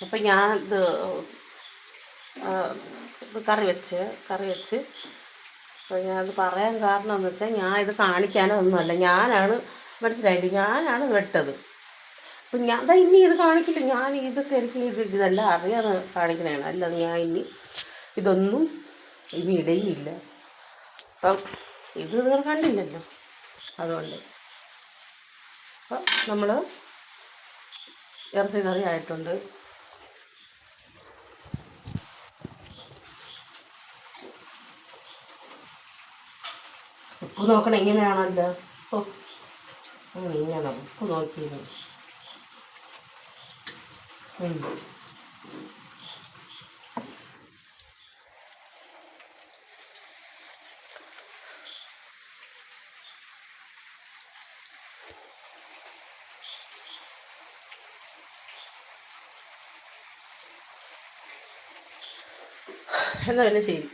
അപ്പം ഞാൻ ഇത് കറി വെച്ച് അപ്പോൾ ഞാനത് പറയാൻ കാരണം എന്ന് വെച്ചാൽ ഞാൻ ഇത് കാണിക്കാനോ ഒന്നുമല്ല, ഞാനാണ് മനസ്സിലായില്ലേ, ഞാനാണ് വെട്ടത്. അപ്പം ഞാൻ ഇനി ഇത് കാണിക്കില്ല, ഞാൻ ഇതൊക്കെ എനിക്ക് ഇതെല്ലാം അറിയാതെ കാണിക്കണതാണ്, അല്ലാതെ ഞാൻ ഇതൊന്നും ഇനി ഇടയില്ല. അപ്പം ഇത് നിങ്ങൾ കണ്ടില്ലല്ലോ, അതുകൊണ്ട്. അപ്പം നമ്മൾ ഇറച്ചി കറി ആയിട്ടുണ്ട്. ഉപ്പ് നോക്കണം, ഇങ്ങനെയാണല്ലോ. ഓ ഇങ്ങനെ ഉപ്പ് നോക്കിയത്. എന്നാ പിന്നെ ശരി.